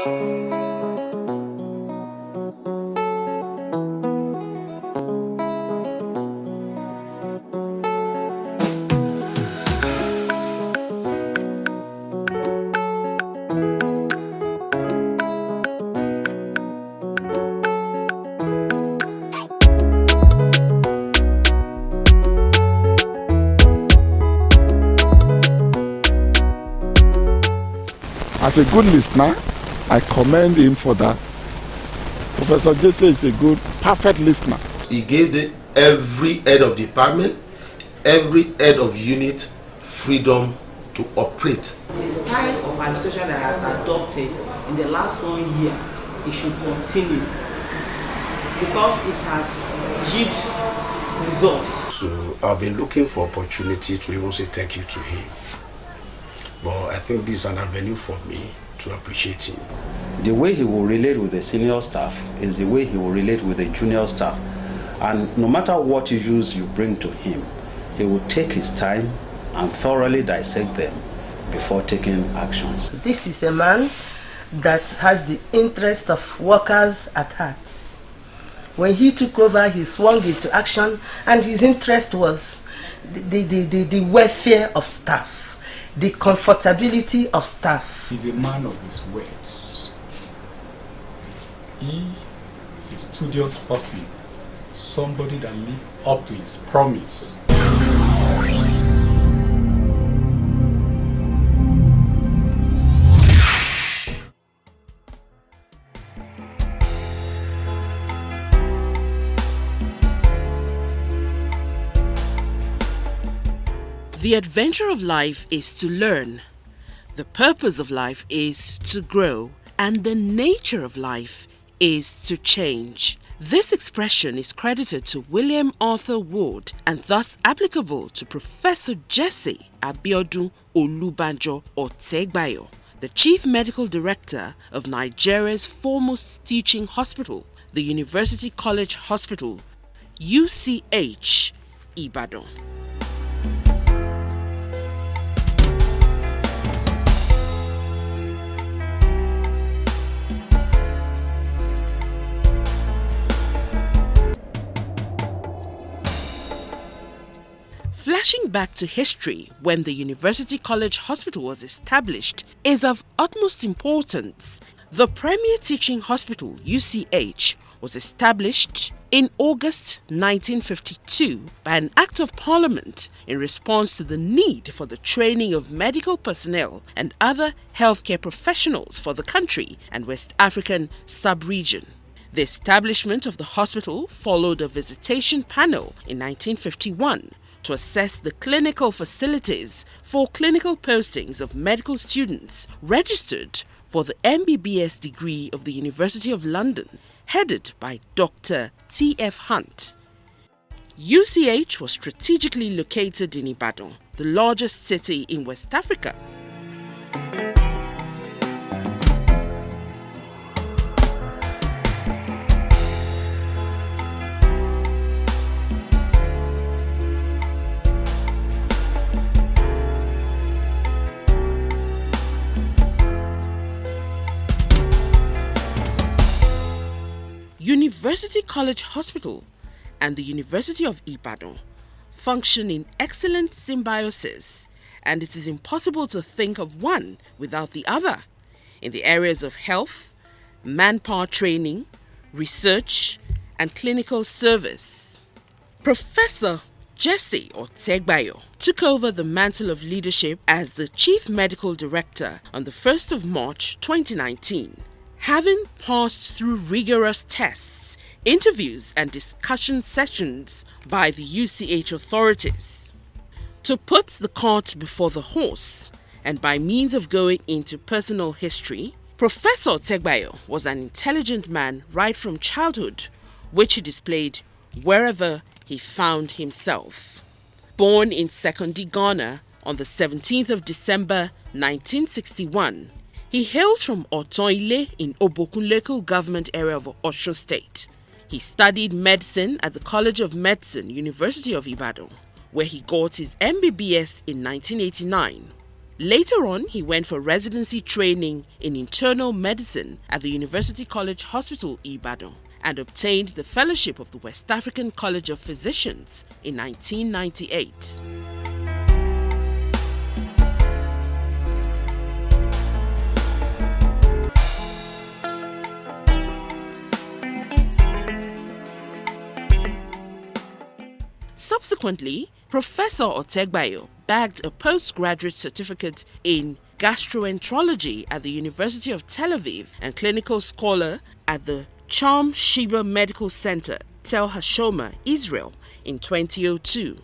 As a good listener, I commend him for that. Professor Jesse is a good, perfect listener. He gave every head of department, every head of unit freedom to operate. The style of administration that has adopted in the last 1 year, it should continue because it has yielded results. So I've been looking for opportunity to even say thank you to him. But I think this is an avenue for me to appreciate him. The way he will relate with the senior staff is the way he will relate with the junior staff. And no matter what issues you bring to him, he will take his time and thoroughly dissect them before taking actions. This is a man that has the interest of workers at heart. When he took over, he swung into action, and his interest was the welfare of staff, the comfortability of staff. He's a man of his words. He is a studious person, somebody that lives up to his promise. The adventure of life is to learn. The purpose of life is to grow. And the nature of life is to change. This expression is credited to William Arthur Ward and thus applicable to Professor Jesse Abiodun Olubanjo Otegbayo, the Chief Medical Director of Nigeria's foremost teaching hospital, the University College Hospital, UCH, Ibadan. Flashing back to history when the University College Hospital was established is of utmost importance. The premier teaching hospital, UCH, was established in August 1952 by an Act of Parliament in response to the need for the training of medical personnel and other healthcare professionals for the country and West African sub-region. The establishment of the hospital followed a visitation panel in 1951 to assess the clinical facilities for clinical postings of medical students registered for the MBBS degree of the University of London, headed by Dr. T.F. Hunt. UCH was strategically located in Ibadan, the largest city in West Africa. University College Hospital and the University of Ibadan function in excellent symbiosis, and it is impossible to think of one without the other in the areas of health, manpower training, research, and clinical service. Professor Jesse Otegbayo took over the mantle of leadership as the Chief Medical Director on the 1st of March 2019. Having passed through rigorous tests, interviews and discussion sessions by the UCH authorities. To put the cart before the horse, and by means of going into personal history, Professor Otegbayo was an intelligent man right from childhood, which he displayed wherever he found himself. Born in Sekondi, Ghana on the 17th of December 1961, he hails from Otoile in Obokun local government area of Osun State. He studied medicine at the College of Medicine, University of Ibadan, where he got his MBBS in 1989. Later on, he went for residency training in internal medicine at the University College Hospital, Ibadan, and obtained the fellowship of the West African College of Physicians in 1998. Subsequently, Professor OTEGBAYO bagged a postgraduate certificate in gastroenterology at the University of Tel Aviv and clinical scholar at the Charm Sheba Medical Center, Tel Hashoma, Israel in 2002.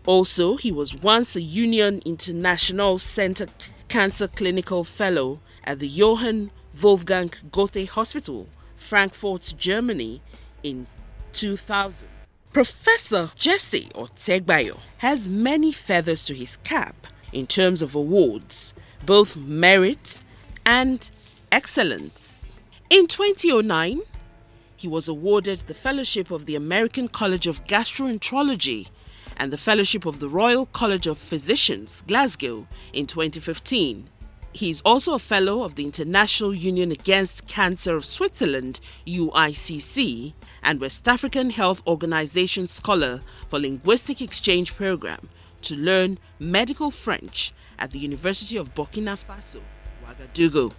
Also, he was once a Union International Center Cancer Clinical Fellow at the Johann Wolfgang Goethe Hospital, Frankfurt, Germany in 2000. Professor Jesse OTEGBAYO has many feathers to his cap in terms of awards, both merit and excellence. In 2009, he was awarded the Fellowship of the American College of Gastroenterology and the Fellowship of the Royal College of Physicians, Glasgow, in 2015. He is also a Fellow of the International Union Against Cancer of Switzerland, UICC, and West African Health Organization Scholar for Linguistic Exchange Program to learn medical French at the University of Burkina Faso, Ouagadougou.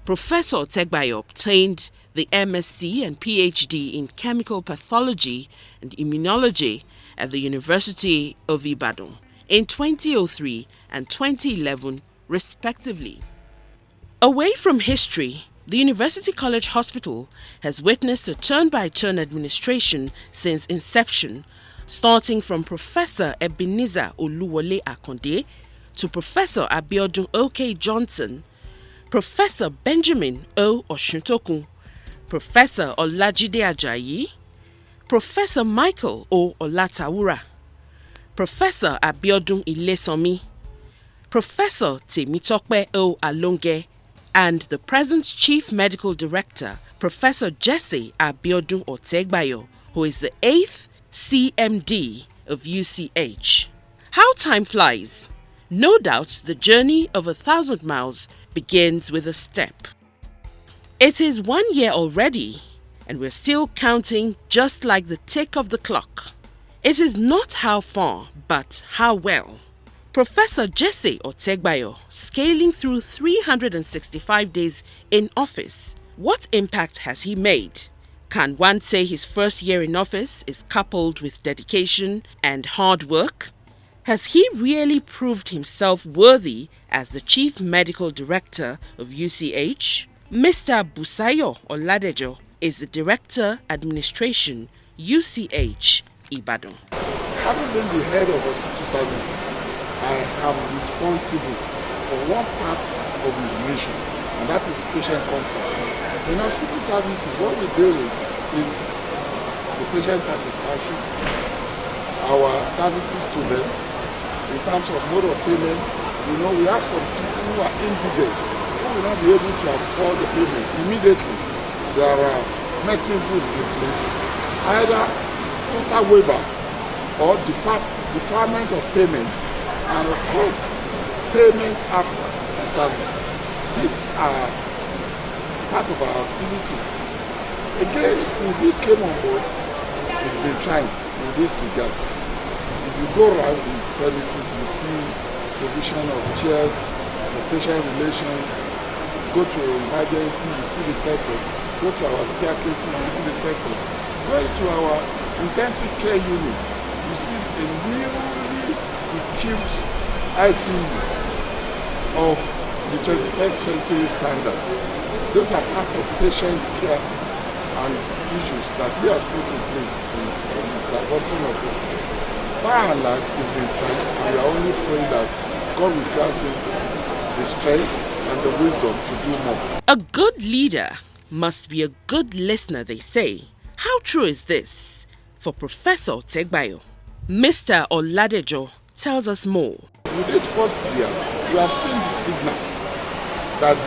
Professor OTEGBAYO obtained the MSc and PhD in Chemical Pathology and Immunology at the University of Ibadan in 2003 and 2011, respectively. Away from history, the University College Hospital has witnessed a turn-by-turn administration since inception, starting from Professor Ebenezer Oluwole Akonde to Professor Abiodun O.K. Johnson, Professor Benjamin O. Oshuntokun, Professor Olajide Ajayi, Professor Michael O. Olatawura, Professor Abiodun Ilesanmi, Professor Temitope O. Alonge, and the present Chief Medical Director, Professor Jesse Abiodun OTEGBAYO, who is the 8th CMD of UCH. How time flies! No doubt the journey of 1,000 miles begins with a step. It is 1 year already, and we're still counting just like the tick of the clock. It is not how far, but how well. Professor Jesse OTEGBAYO, scaling through 365 days in office, what impact has he made? Can one say his first year in office is coupled with dedication and hard work? Has he really proved himself worthy as the Chief Medical Director of UCH? Mr. Busayo Oladejo is the Director Administration, UCH, Ibadan. Having been the head of hospital services, I am responsible for one part of his mission, and that is patient comfort. In hospital services, what we deal with is the patient satisfaction, our services to them, in terms of mode of payment. You know, we have some people who are indigent, who will not be able to afford the payment immediately. There are mechanisms in place, either total waiver or deferment of payment, and of course, payment after the service. These are part of our activities. Again, since he came on board, he's been trying in this regard. If you go around the premises, you see provision of chairs, for patient relations. Go to emergency, you see the setup. Go to our staircases, you see the setup. Go to our intensive care unit, you see a newly equipped ICU of the 21st century standard. Those are part of patient care and issues that we have put in place in the bottom of it. By and large, it's been trying, and we are only praying that God will grant him the strength and the wisdom to do more. A good leader must be a good listener, they say. How true is this? For Professor OTEGBAYO, Mr. Oladejo tells us more. In this first year, we have seen the signals that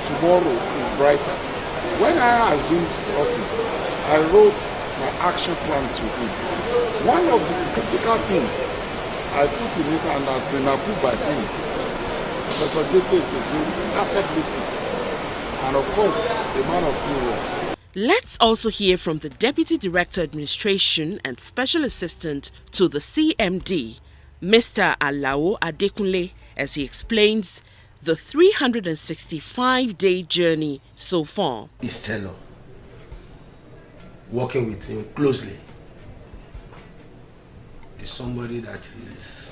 tomorrow is brighter. When I assumed office, I wrote my action plan to him. One of the critical things I put in it and has been approved by him Professor Jesse is a good perfect listener, and of course, a man of few words. Let's also hear from the Deputy Director Administration and Special Assistant to the CMD, Mr. Alao Adekunle, as he explains the 365-day journey so far. His tenor, working with him closely, is somebody that is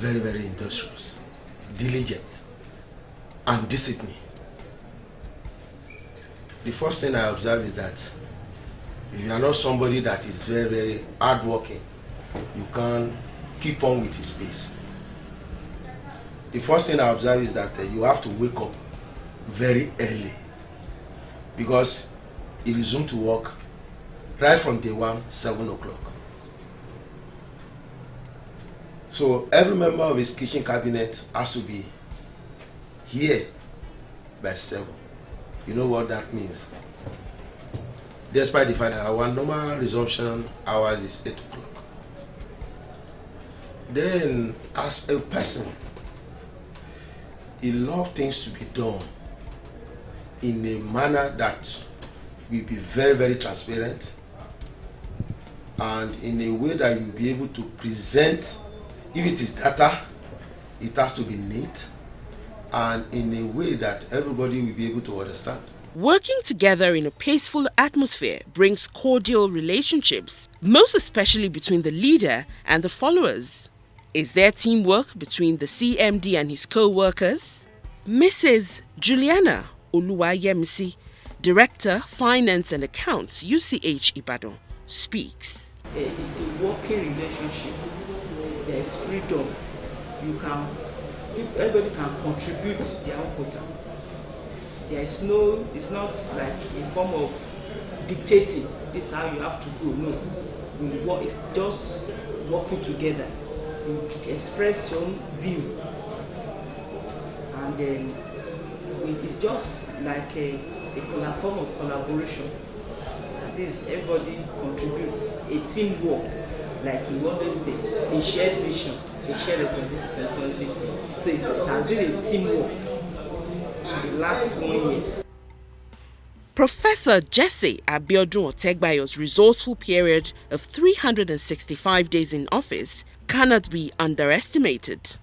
very, very industrious, diligent, and disciplined. The first thing I observe is that if you are not somebody that is very, very hardworking, you can't keep on with his pace. The first thing I observe is that you have to wake up very early, because he resumed to work right from day one, 7 o'clock. So every member of his kitchen cabinet has to be here by 7. You know what that means? Despite the fact that our normal resumption hours is 8 o'clock. Then, as a person, he loves things to be done in a manner that will be very, very transparent, and in a way that you'll be able to present. If it is data, it has to be neat, and in a way that everybody will be able to understand. Working together in a peaceful atmosphere brings cordial relationships, most especially between the leader and the followers. Is there teamwork between the CMD and his co-workers? Mrs. Juliana Oluwayemisi, Director, Finance and Accounts, UCH Ibadan, speaks. The working relationship, there is freedom. Everybody can contribute their own quota. There is no, it's not like a form of dictating. This is how you have to go. No, it's just working together. You express your own view, and then it's just like a form of collaboration. That is, everybody contributes. A teamwork, like you always say, a shared vision, a shared responsibility. So it has been a teamwork the last 1 year. Professor Jesse Prof OTEGBAYO's resourceful period of 365 days in office cannot be underestimated.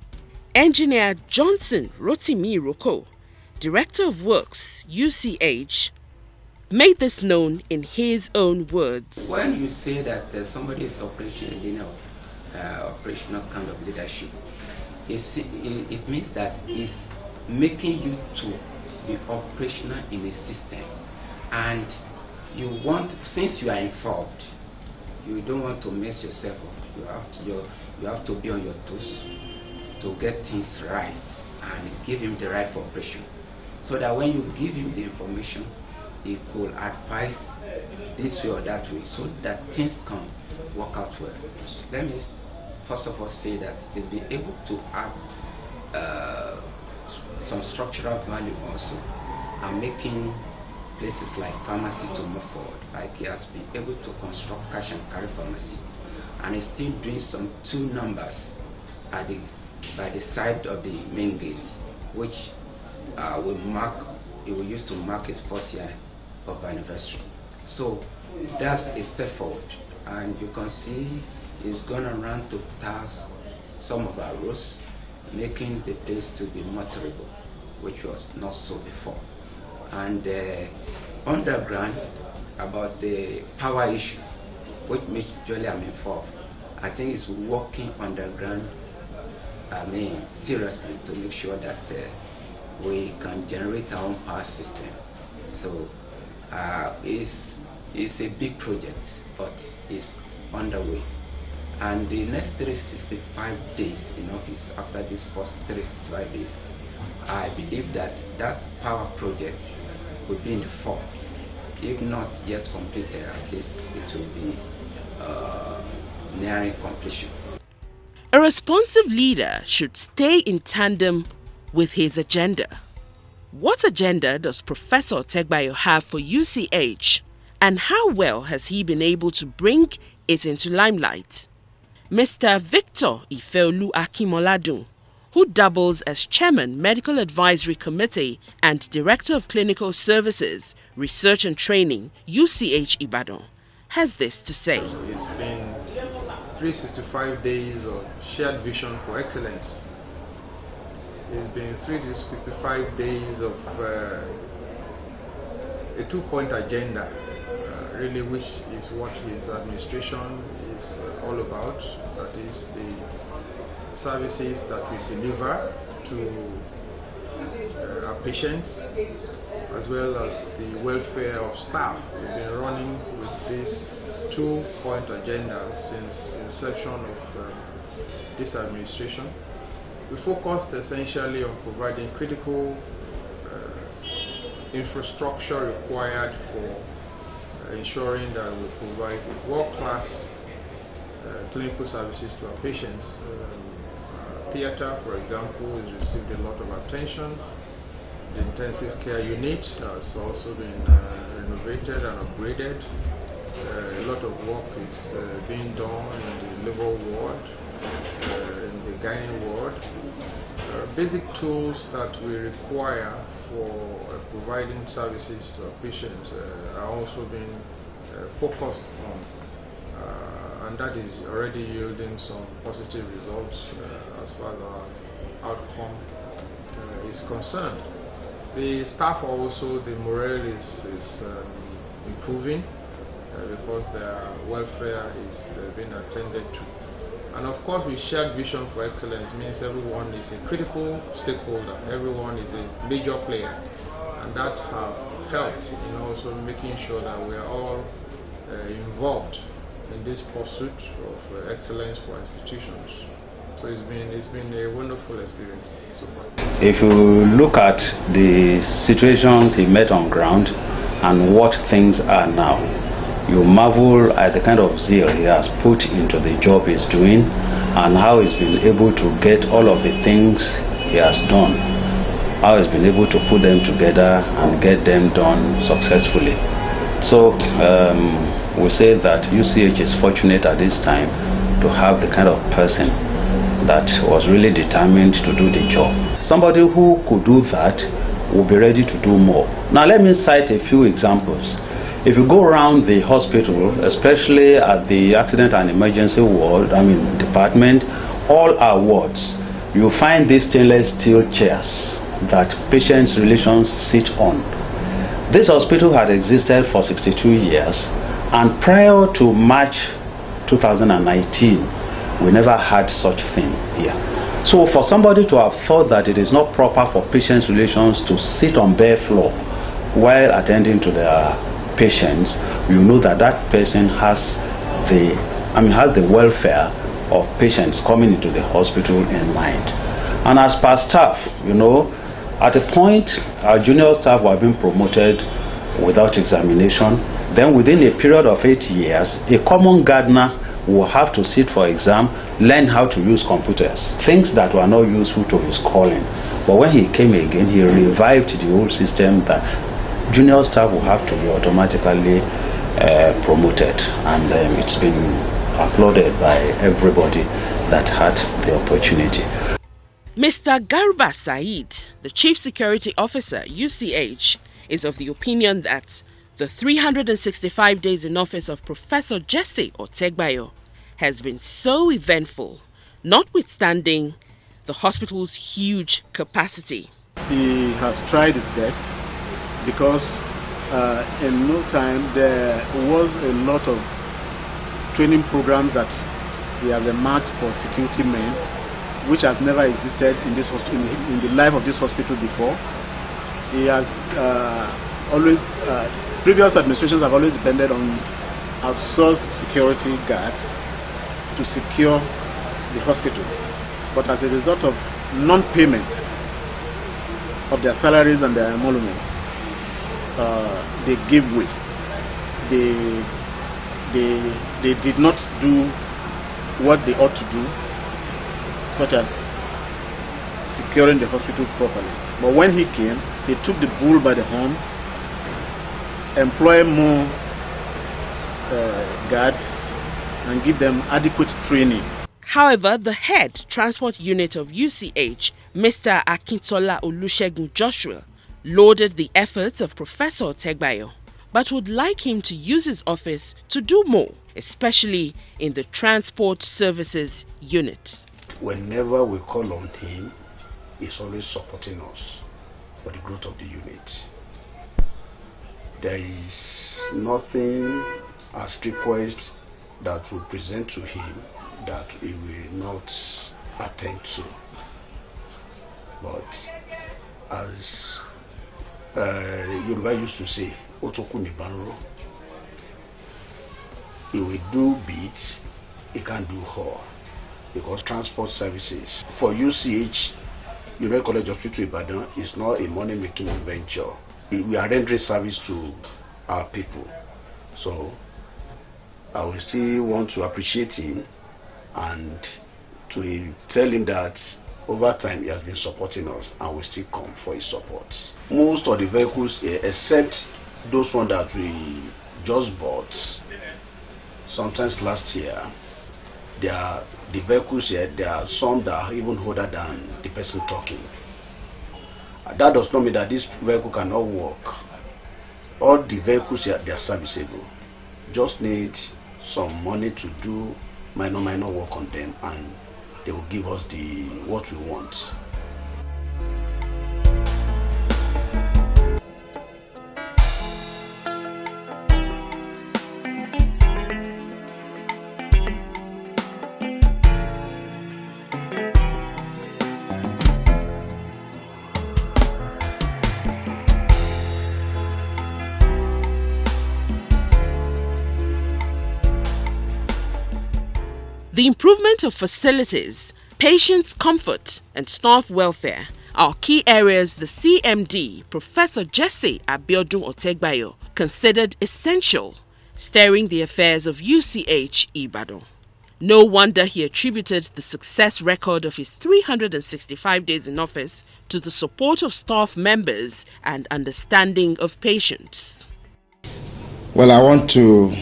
Engineer Johnson Rotimi Roko, Director of Works, UCH, made this known in his own words. When you say that somebody is operational engineer, operational kind of leadership, it means that it's making you to be operational in a system, and you want, since you are involved, you don't want to mess yourself up. You have to be on your toes to get things right and give him the right operation, so that when you give him the information, he could advise this way or that way, so that things can work out well. Let me first of all say that he's been able to add some structural value also, and making places like pharmacy to move forward. Like he has been able to construct cash and carry pharmacy, and he's still doing some 2 numbers by the side of the main gate, which he will use to mark his 1st year of anniversary. So that's a step forward, and you can see he's gonna run to task some of our roads, making the place to be motorable, which was not so before. And underground, about the power issue, which majorly I'm involved, I think it's working underground, seriously, to make sure that we can generate our own power system. So it's a big project, but it's underway. And the next 365 days in office, after this first 365 days, I believe that power project will be in the fall. If not yet completed, at least it will be nearing completion. A responsive leader should stay in tandem with his agenda. What agenda does Professor OTEGBAYO have for UCH, and how well has he been able to bring it into limelight? Mr. Victor Ifeolu Akimoladun, who doubles as Chairman, Medical Advisory Committee and Director of Clinical Services, Research and Training, UCH Ibadan, has this to say. It's been 365 days of shared vision for excellence. It's been 365 days of a two-point agenda, really, which is what his administration is all about. That is the services that we deliver to our patients, as well as the welfare of staff. We've been running with this two-point agenda since inception of this administration. We focused essentially on providing critical infrastructure required for ensuring that we provide world-class clinical services to our patients. Theatre, for example, has received a lot of attention. The intensive care unit has also been renovated and upgraded. A lot of work is being done in the labor ward, in the gynae ward. Basic tools that we require for providing services to our patients are also being focused on, and that is already yielding some positive results as far as our outcome is concerned. The staff also, the morale is improving because their welfare is being attended to. And of course, with shared vision for excellence means everyone is a critical stakeholder, everyone is a major player, and that has helped in also making sure that we are all involved in this pursuit of excellence for institutions. So it's been a wonderful experience so far. If you look at the situations he met on ground and what things are now, you marvel at the kind of zeal he has put into the job he's doing and how he's been able to get all of the things he has done, how he's been able to put them together and get them done successfully. So we say that UCH is fortunate at this time to have the kind of person that was really determined to do the job. Somebody who could do that will be ready to do more. Now let me cite a few examples. If you go around the hospital, especially at the accident and emergency ward, department, all our wards, you find these stainless steel chairs that patients' relations sit on. This hospital had existed for 62 years, and prior to March 2019, we never had such thing here. So for somebody to have thought that it is not proper for patients' relations to sit on bare floor while attending to their patients, you know that that person has the welfare of patients coming into the hospital in mind. And as per staff, at a point our junior staff were being promoted without examination. Then within a period of 8 years, a common gardener will have to sit for exam, learn how to use computers, things that were not useful to his calling. But when he came again, he revived the whole system that junior staff will have to be automatically promoted, and it's been applauded by everybody that had the opportunity. Mr. Garba Said, the Chief Security Officer, UCH, is of the opinion that the 365 days in office of Professor Jesse OTEGBAYO has been so eventful, notwithstanding the hospital's huge capacity. He has tried his best, because in no time there was a lot of training programs that we have marked for security men, which has never existed in this in the life of this hospital before. He has always previous administrations have always depended on outsourced security guards to secure the hospital, but as a result of non-payment of their salaries and their emoluments, they gave way. They did not do what they ought to do, such as securing the hospital properly. But when he came, he took the bull by the horn, employ more guards, and give them adequate training. However, the head transport unit of UCH, Mr. Akintola Olusegun Joshua, lauded the efforts of Professor OTEGBAYO, but would like him to use his office to do more, especially in the transport services unit. Whenever we call on him, he's always supporting us for the growth of the unit. There is nothing as request that we present to him that he will not attend to. But as Yoruba used to say, Otokuni Banro, he will do bits, he can't do all. Because transport services for UCH, United College Hospital Ibadan, is not a money-making venture. We are rendering service to our people. So I will still want to appreciate him and to tell him that over time he has been supporting us and will still come for his support. Most of the vehicles, except those ones that we just bought, sometimes last year, the vehicles here, there are some that are even older than the person talking. That does not mean that this vehicle cannot work. All the vehicles here, they are serviceable. Just need some money to do minor work on them, and they will give us what we want. The improvement of facilities, patients' comfort, and staff welfare are key areas the CMD, Professor Jesse Abiodun OTEGBAYO, considered essential, steering the affairs of UCH Ibadan. No wonder he attributed the success record of his 365 days in office to the support of staff members and understanding of patients. Well, I want to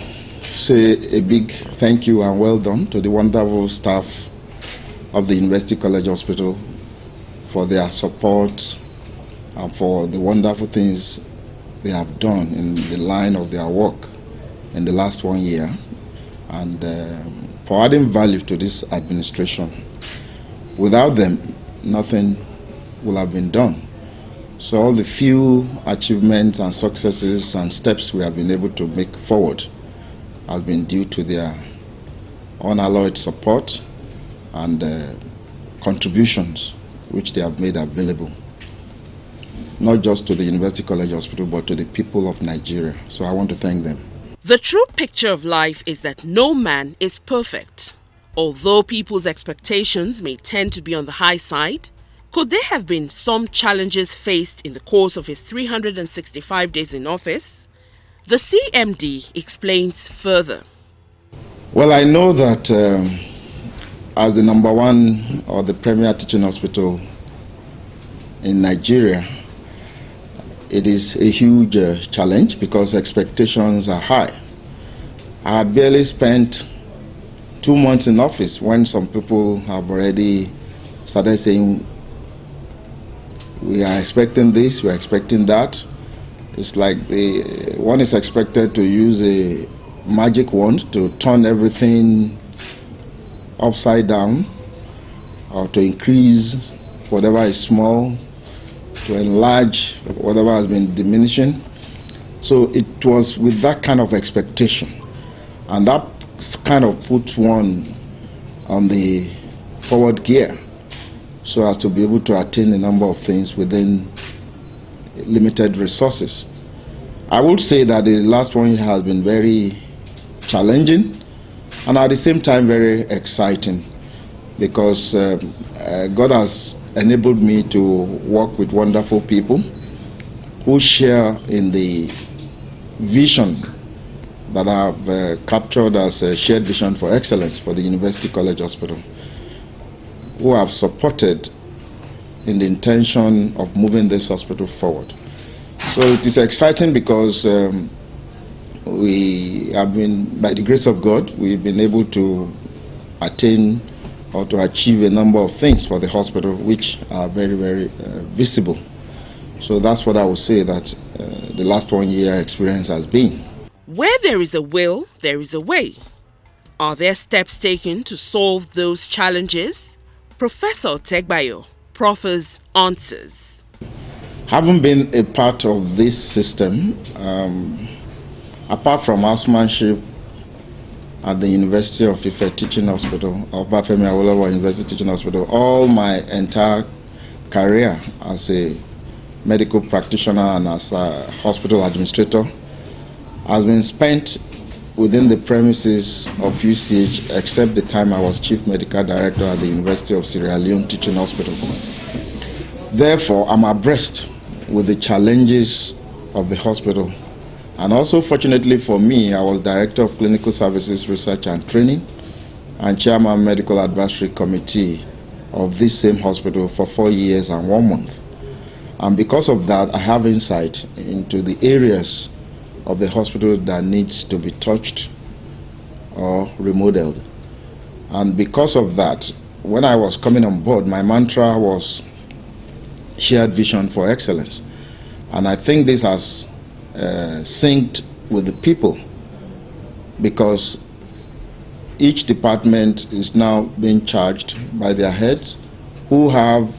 say a big thank you and well done to the wonderful staff of the University College Hospital for their support and for the wonderful things they have done in the line of their work in the last 1 year, and for adding value to this administration. Without them, nothing would have been done. So all the few achievements and successes and steps we have been able to make forward has been due to their unalloyed support and contributions which they have made available, not just to the University College Hospital but to the people of Nigeria. So I want to thank them. The true picture of life is that no man is perfect. Although people's expectations may tend to be on the high side, could there have been some challenges faced in the course of his 365 days in office? The CMD explains further. Well, I know that as the #1 or the premier teaching hospital in Nigeria, it is a huge challenge because expectations are high. I had barely spent 2 months in office when some people have already started saying, we are expecting this, we are expecting that. It's like one is expected to use a magic wand to turn everything upside down, or to increase whatever is small, to enlarge whatever has been diminishing. So it was with that kind of expectation, and that kind of put one on the forward gear so as to be able to attain a number of things within limited resources. I would say that the last 1 year has been very challenging and at the same time very exciting, because God has enabled me to work with wonderful people who share in the vision that I have captured as a shared vision for excellence for the University College Hospital, who have supported in the intention of moving this hospital forward. So it is exciting because we have been, by the grace of God, we've been able to attain or to achieve a number of things for the hospital which are very, very visible. So that's what I would say that the last 1 year experience has been. Where there is a will, there is a way. Are there steps taken to solve those challenges? Professor OTEGBAYO proffers answers. Having been a part of this system, apart from housemanship at the University of Ife Teaching Hospital, or Bafemi Awolowo University Teaching Hospital, all my entire career as a medical practitioner and as a hospital administrator has been spent within the premises of UCH, except the time I was Chief Medical Director at the University of Sierra Leone Teaching Hospital. Therefore, I'm abreast with the challenges of the hospital. And also, fortunately for me, I was Director of Clinical Services Research and Training and Chairman Medical Advisory Committee of this same hospital for 4 years and 1 month. And because of that, I have insight into the areas of the hospital that needs to be touched or remodeled. And because of that, when I was coming on board, my mantra was shared vision for excellence. And I think this has synced with the people, because each department is now being charged by their heads, who have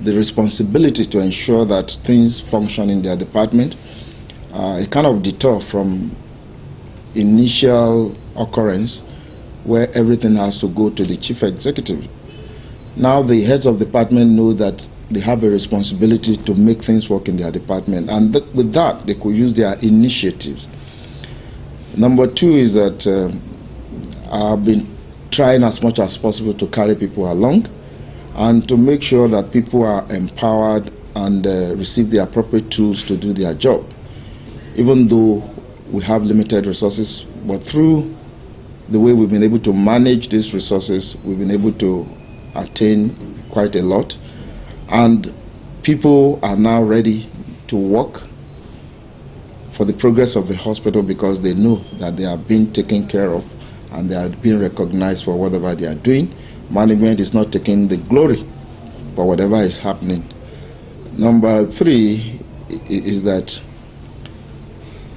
the responsibility to ensure that things function in their department. It kind of detour from initial occurrence where everything has to go to the chief executive. Now the heads of department know that they have a responsibility to make things work in their department, and with that they could use their initiatives. Number two is that I've been trying as much as possible to carry people along and to make sure that people are empowered and receive the appropriate tools to do their job. Even though we have limited resources, but through the way we've been able to manage these resources, we've been able to attain quite a lot. And people are now ready to work for the progress of the hospital, because they know that they are being taken care of and they are being recognized for whatever they are doing. Management is not taking the glory for whatever is happening. Number three is that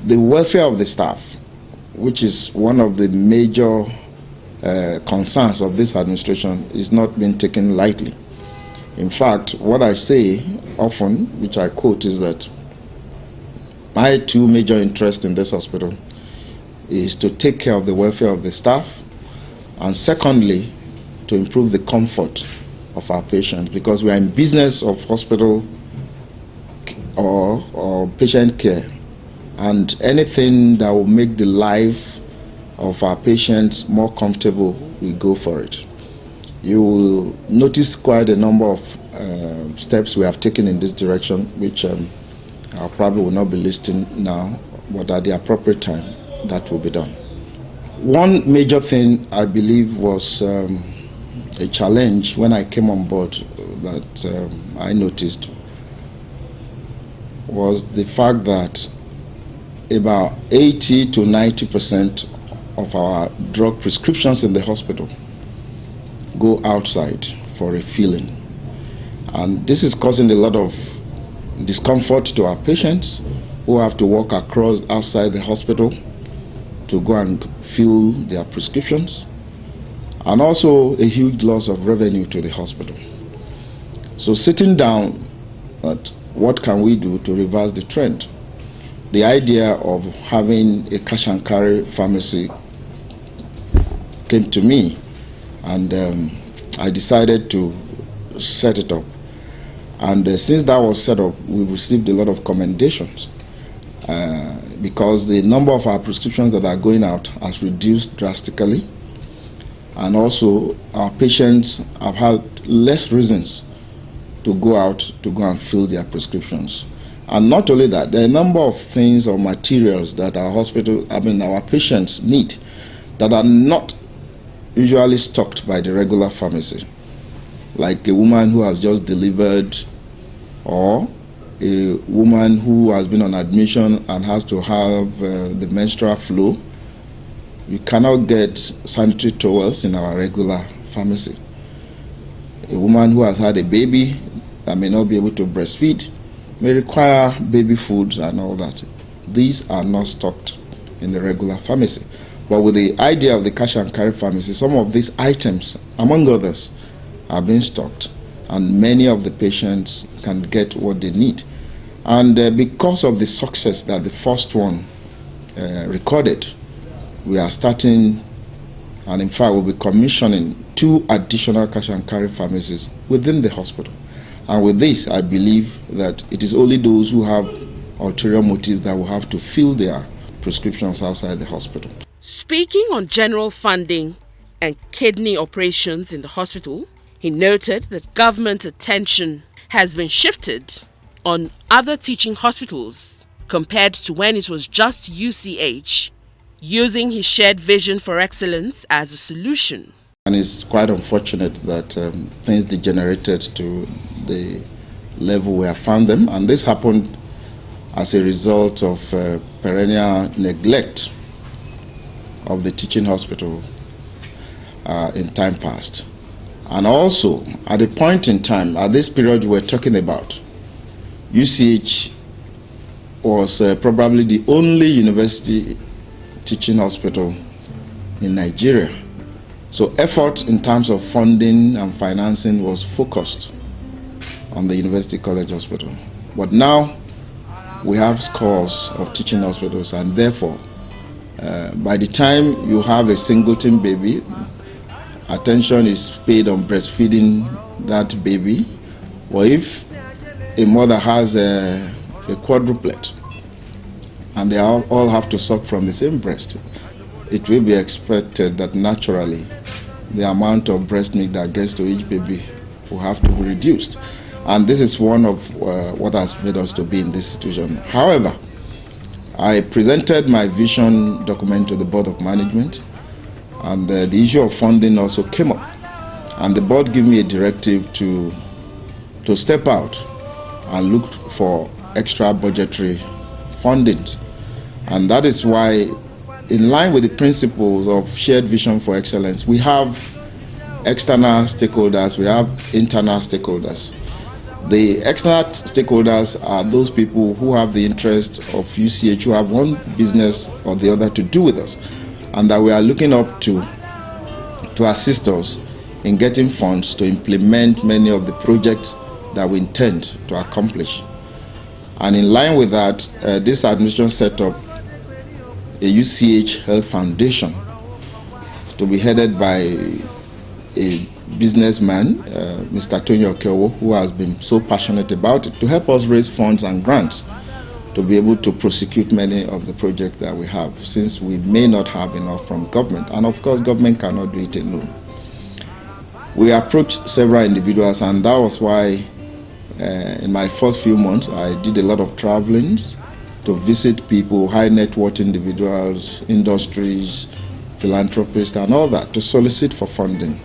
the welfare of the staff, which is one of the major concerns of this administration, is not being taken lightly. In fact, what I say often, which I quote, is that my two major interests in this hospital is to take care of the welfare of the staff, and secondly, to improve the comfort of our patients, because we are in business of hospital or patient care, and anything that will make the life of our patients more comfortable, we go for it. You will notice quite a number of steps we have taken in this direction, which I probably will not be listing now, but at the appropriate time, that will be done. One major thing I believe was a challenge when I came on board that I noticed was the fact that about 80 to 90% of our drug prescriptions in the hospital go outside for refilling, and this is causing a lot of discomfort to our patients who have to walk across outside the hospital to go and fill their prescriptions, and also a huge loss of revenue to the hospital. So sitting down at what can we do to reverse the trend, the idea of having a cash and carry pharmacy came to me, and I decided to set it up. And since that was set up, we received a lot of commendations because the number of our prescriptions that are going out has reduced drastically, and also our patients have had less reasons to go out to go and fill their prescriptions. And not only that, there are a number of things or materials that our patients need that are not usually stocked by the regular pharmacy, like a woman who has just delivered, or a woman who has been on admission and has to have the menstrual flow. You cannot get sanitary towels in our regular pharmacy. A woman who has had a baby that may not be able to breastfeed may require baby foods and all that. These are not stocked in the regular pharmacy. But with the idea of the cash and carry pharmacy, some of these items, among others, are being stocked, and many of the patients can get what they need. And because of the success that the first one recorded, we are starting, and in fact we'll be commissioning 2 additional cash and carry pharmacies within the hospital. And with this, I believe that it is only those who have ulterior motives that will have to fill their prescriptions outside the hospital. Speaking on general funding and kidney operations in the hospital, he noted that government attention has been shifted on other teaching hospitals compared to when it was just UCH, using his shared vision for excellence as a solution. And it's quite unfortunate that things degenerated to the level we have found them, and this happened as a result of perennial neglect of the teaching hospital in time past. And also, at a point in time, at this period we're talking about, UCH was probably the only university teaching hospital in Nigeria. So effort in terms of funding and financing was focused on the University College Hospital. But now we have scores of teaching hospitals, and therefore by the time you have a singleton baby, attention is paid on breastfeeding that baby. Or if a mother has a quadruplet and they all have to suck from the same breast, it will be expected that naturally the amount of breast milk that gets to each baby will have to be reduced. And this is one of what has made us to be in this situation. However, I presented my vision document to the Board of Management, and the issue of funding also came up. And the board gave me a directive to step out and look for extra budgetary funding. And that is why, in line with the principles of shared vision for excellence, we have external stakeholders, we have internal stakeholders. The external stakeholders are those people who have the interest of UCH, who have one business or the other to do with us, and that we are looking up to assist us in getting funds to implement many of the projects that we intend to accomplish. And in line with that, this administration set up a UCH Health Foundation to be headed by a businessman, Mr. Tony Okewo, who has been so passionate about it, to help us raise funds and grants to be able to prosecute many of the projects that we have, since we may not have enough from government. And of course, government cannot do it alone. We approached several individuals, and that was why in my first few months I did a lot of traveling to visit people, high net worth individuals, industries, philanthropists and all that, to solicit for funding,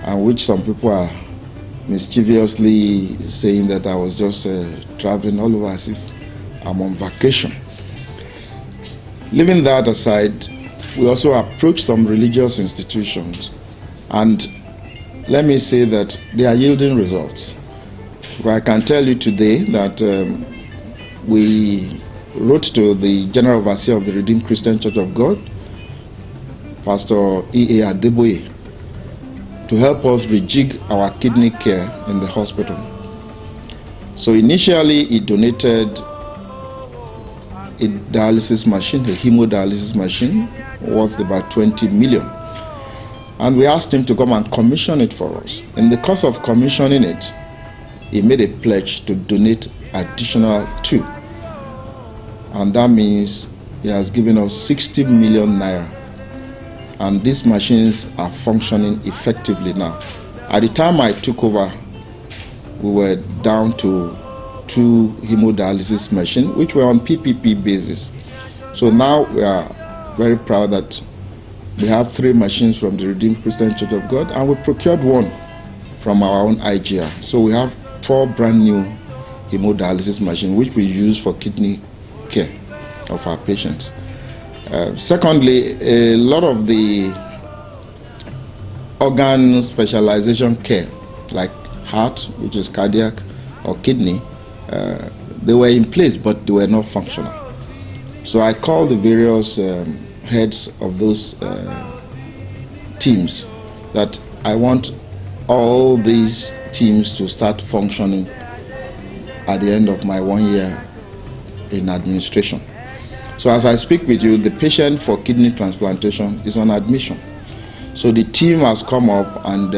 and which some people are mischievously saying that I was just traveling all over as if I'm on vacation. Leaving that aside, we also approached some religious institutions, and let me say that they are yielding results. But I can tell you today that we wrote to the General Overseer of the Redeemed Christian Church of God, Pastor E.A. Adeboye, to help us rejig our kidney care in the hospital. So initially he donated a dialysis machine, a hemodialysis machine worth about 20 million. And we asked him to come and commission it for us. In the course of commissioning it, he made a pledge to donate additional 2. And that means he has given us 60 million naira. And these machines are functioning effectively now. At the time I took over, we were down to 2 hemodialysis machines, which were on PPP basis. So now we are very proud that we have 3 machines from the Redeemed Christian Church of God, and we procured 1 from our own IGR. So we have 4 brand new hemodialysis machines, which we use for kidney care of our patients. Secondly, a lot of the organ specialization care, like heart, which is cardiac, or kidney, they were in place, but they were not functional. So I called the various heads of those teams that I want all these teams to start functioning at the end of my 1 year in administration. So as I speak with you, the patient for kidney transplantation is on admission. So the team has come up, and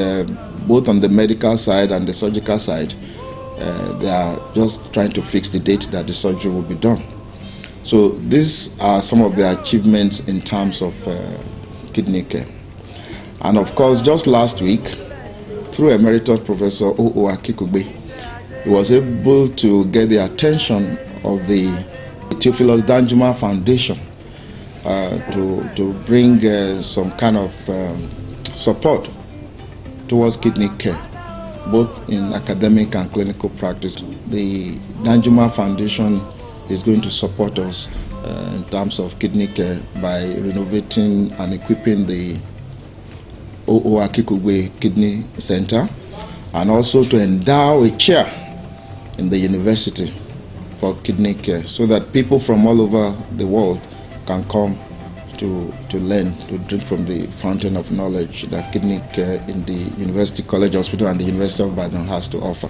both on the medical side and the surgical side, they are just trying to fix the date that the surgery will be done. So these are some of the achievements in terms of kidney care. And of course, just last week, through Emeritus Professor OTEGBAYO, he was able to get the attention of the Theophilus Danjuma Foundation to bring some kind of support towards kidney care, both in academic and clinical practice. The Danjuma Foundation is going to support us in terms of kidney care by renovating and equipping the OTEGBAYO Kidney Center, and also to endow a chair in the university for kidney care, so that people from all over the world can come to learn, to drink from the fountain of knowledge that kidney care in the University College Hospital and the University of Ibadan has to offer.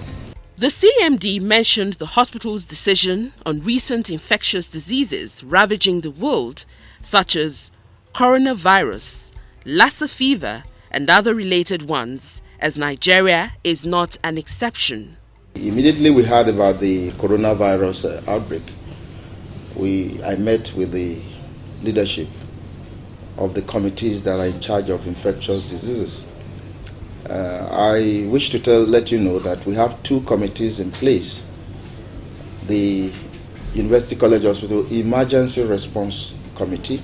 The CMD mentioned the hospital's decision on recent infectious diseases ravaging the world, such as coronavirus, Lassa fever, and other related ones, as Nigeria is not an exception. Immediately we heard about the coronavirus outbreak, I met with the leadership of the committees that are in charge of infectious diseases. I wish to let you know that we have 2 committees in place. The University College Hospital Emergency Response Committee,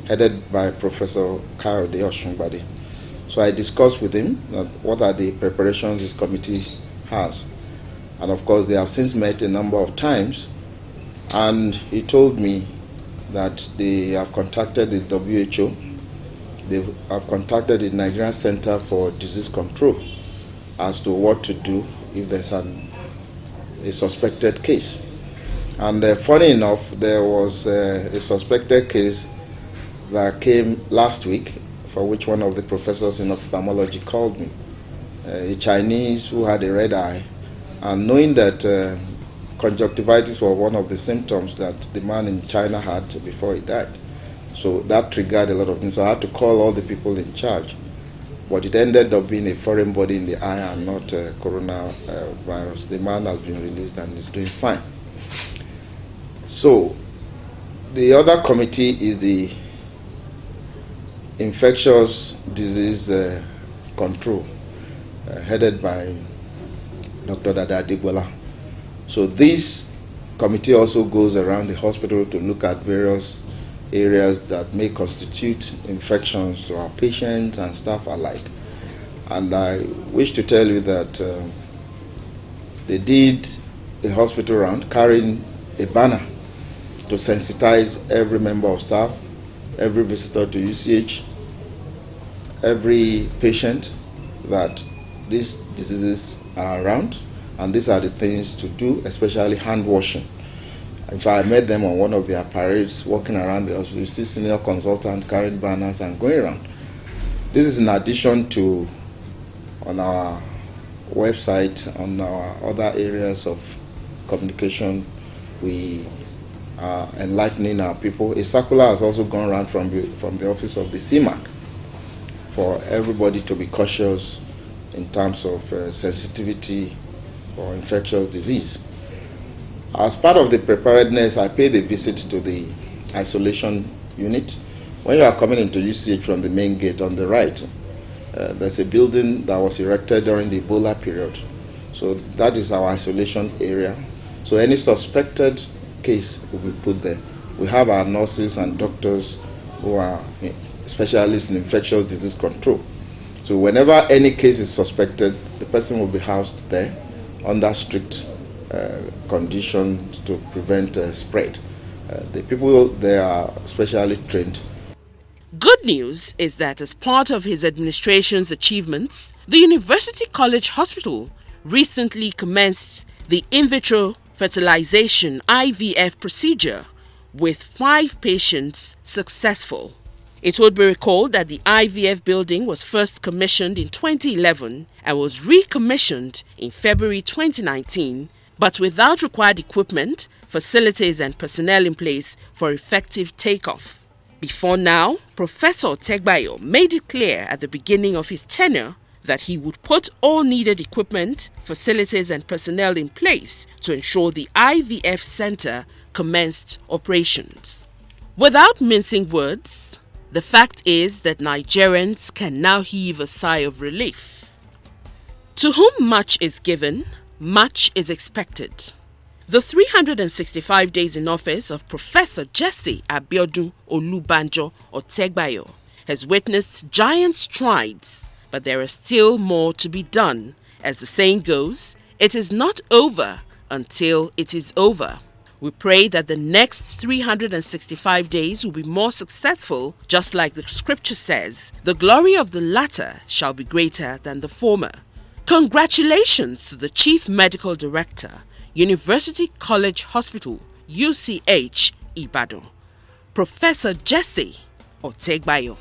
headed by Professor Kayode Osungbade. So I discussed with him what are the preparations this committee has. And of course, they have since met a number of times, and he told me that they have contacted the WHO, they have contacted the Nigerian Center for Disease Control as to what to do if there's a suspected case. And funny enough, there was a suspected case that came last week, for which one of the professors in ophthalmology called me, a Chinese who had a red eye. And knowing that conjunctivitis was one of the symptoms that the man in China had before he died, so that triggered a lot of things. So I had to call all the people in charge, but it ended up being a foreign body in the eye and not coronavirus. The man has been released and is doing fine. So the other committee is the infectious disease control, headed by Dr. Dada Adegbola. So this committee also goes around the hospital to look at various areas that may constitute infections to our patients and staff alike. And I wish to tell you that they did a hospital round carrying a banner to sensitize every member of staff, every visitor to UCH, every patient that these diseases are around, and these are the things to do, especially hand washing. In fact, I met them on one of their parades walking around the hospital. You see senior consultants carrying banners and going around. This is in addition to on our website, on our other areas of communication, we are enlightening our people. A circular has also gone around from the office of the CMAC for everybody to be cautious in terms of sensitivity for infectious disease. As part of the preparedness, I paid a visit to the isolation unit. When you are coming into UCH from the main gate on the right, there's a building that was erected during the Ebola period. So that is our isolation area. So any suspected case will be put there. We have our nurses and doctors who are specialists in infectious disease control. So whenever any case is suspected, the person will be housed there under strict conditions to prevent spread. The people there are specially trained. Good news is that as part of his administration's achievements, the University College Hospital recently commenced the in vitro fertilization IVF procedure with 5 patients successful. It would be recalled that the IVF building was first commissioned in 2011 and was recommissioned in February 2019, but without required equipment, facilities and personnel in place for effective takeoff. Before now, Professor OTEGBAYO made it clear at the beginning of his tenure that he would put all needed equipment, facilities and personnel in place to ensure the IVF center commenced operations. Without mincing words, the fact is that Nigerians can now heave a sigh of relief. To whom much is given, much is expected. The 365 days in office of Professor Jesse Abiodun Olubanjo OTEGBAYO has witnessed giant strides, but there is still more to be done. As the saying goes, it is not over until it is over. We pray that the next 365 days will be more successful, just like the scripture says, the glory of the latter shall be greater than the former. Congratulations to the Chief Medical Director, University College Hospital, UCH, Ibadan, Professor Jesse OTEGBAYO.